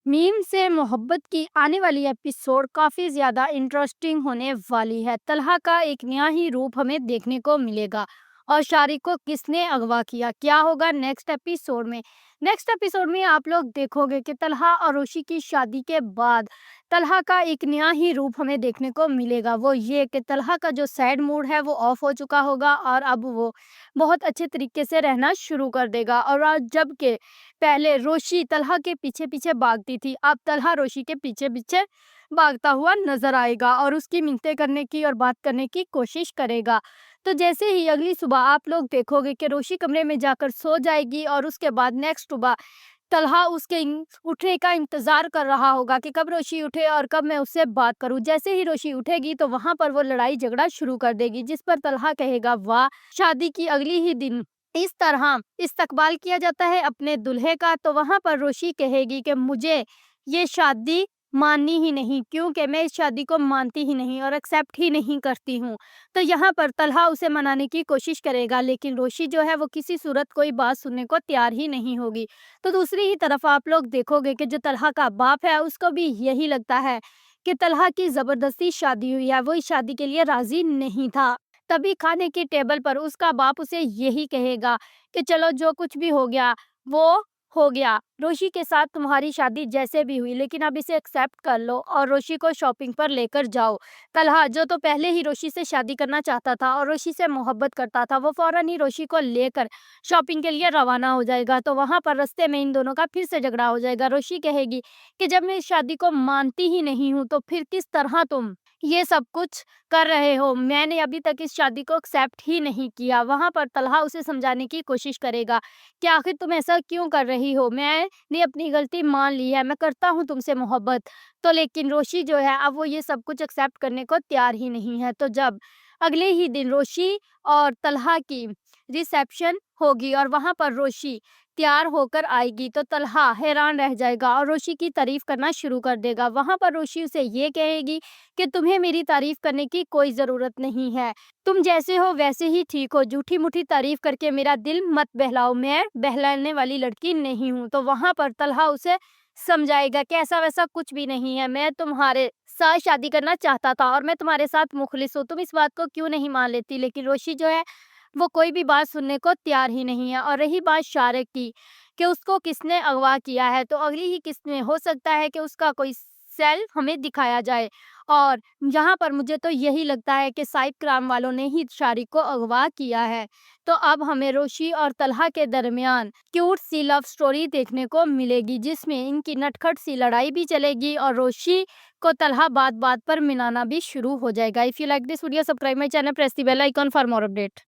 Meme से मोहब्बत की आने वाली एपिसोड काफी ज्यादा इंटरेस्टिंग होने वाली है। तलहा का एक नया ही रूप हमें देखने को मिलेगा। और शारिक को किसने अगवा किया, क्या होगा नेक्स्ट एपिसोड में आप लोग देखोगे कि तलहा और रोशी की शादी के बाद तलहा का एक नया ही रूप हमें देखने को मिलेगा। वो ये कि तलहा का जो सैड मूड है वो ऑफ हो चुका होगा और अब वो बहुत अच्छे तरीके से रहना शुरू कर देगा। और आज जबकि पहले रोशी तलहा के पीछे पीछे भागती थी, अब तलहा रोशी के पीछे पीछे भागता हुआ नजर आएगा और उसकी मिन्नतें करने की और बात करने की कोशिश करेगा। तो जैसे ही अगली सुबह आप लोग देखोगे कि रोशी कमरे में जाकर सो जाएगी और उसके बाद नेक्स्ट सुबह तलहा उसके उठने का इंतजार कर रहा होगा कि कब रोशी उठे और कब मैं उससे बात करूं। जैसे ही रोशी उठेगी तो वहां पर वो लड़ाई झगड़ा शुरू कर देगी, जिस पर तलहा कहेगा वाह, शादी की अगली ही दिन इस तरह इस्तकबाल किया जाता है अपने दूल्हे का। तो वहां पर रोशी कहेगी कि मुझे ये शादी माननी ही नहीं, क्योंकि मैं इस शादी को मानती ही नहीं और एक्सेप्ट ही नहीं करती हूँ। तो यहाँ पर तलहा उसे मनाने की कोशिश करेगा, लेकिन रोशी जो है वो किसी सूरत कोई बात सुनने को तैयार ही नहीं होगी। तो दूसरी ही तरफ आप लोग देखोगे कि जो तलहा का बाप है उसको भी यही लगता है कि तलहा की जबरदस्ती शादी हुई है, वो इस शादी के लिए राजी नहीं था। तभी खाने की टेबल पर उसका बाप उसे यही कहेगा कि चलो जो कुछ भी हो गया वो हो गया, रोशी के साथ तुम्हारी शादी जैसे भी हुई, लेकिन अब इसे एक्सेप्ट कर लो और रोशी को शॉपिंग पर लेकर जाओ। तलहा जो तो पहले ही रोशी से शादी करना चाहता था और रोशी से मोहब्बत करता था, वो फौरन ही रोशी को लेकर शॉपिंग के लिए रवाना हो जाएगा। तो वहां पर रास्ते में इन दोनों का फिर से झगड़ा हो जाएगा। रोशी कहेगी कि जब मैं इस शादी को मानती ही नहीं हूँ तो फिर किस तरह तुम ये सब कुछ कर रहे हो, मैंने अभी तक इस शादी को एक्सेप्ट ही नहीं किया। वहां पर तलहा उसे समझाने की कोशिश करेगा कि आखिर तुम ऐसा क्यों कर रही हो, मैंने अपनी गलती मान ली है, मैं करता हूँ तुमसे मोहब्बत। तो लेकिन रोशी जो है अब वो ये सब कुछ एक्सेप्ट करने को तैयार ही नहीं है। तो जब अगले ही दिन रोशी और तलहा की रिसेप्शन होगी और वहां पर रोशी तैयार होकर आएगी तो तलहा हैरान रह जाएगा और रोशी की तारीफ करना शुरू कर देगा। वहां पर रोशी उसे ये कहेगी कि तुम्हें मेरी तारीफ करने की कोई ज़रूरत नहीं है, तुम जैसे हो वैसे ही ठीक हो, झूठी मूठी तारीफ करके मेरा दिल मत बहलाओ, मैं बहलाने वाली लड़की नहीं हूँ। तो वहां पर तलहा उसे समझाएगा कि ऐसा वैसा कुछ भी नहीं है, मैं तुम्हारे साथ शादी करना चाहता था और मैं तुम्हारे साथ मुखलिस हूँ, तुम इस बात को क्यों नहीं मान लेती। लेकिन रोशी जो है वो कोई भी बात सुनने को तैयार ही नहीं है। और रही बात शारिक की कि उसको किसने अगवा किया है, तो अगली ही किस्त में हो सकता है कि उसका कोई सेल्फ हमें दिखाया जाए। और यहाँ पर मुझे तो यही लगता है कि साइब क्राइम वालों ने ही शारिक को अगवा किया है। तो अब हमें रोशी और तलहा के दरमियान क्यूट सी लव स्टोरी देखने को मिलेगी, जिसमें इनकी नटखट सी लड़ाई भी चलेगी और रोशी को तलहा बात बात पर मिलाना भी शुरू हो जाएगा। If you like this video, subscribe my channel, press the bell icon for more update.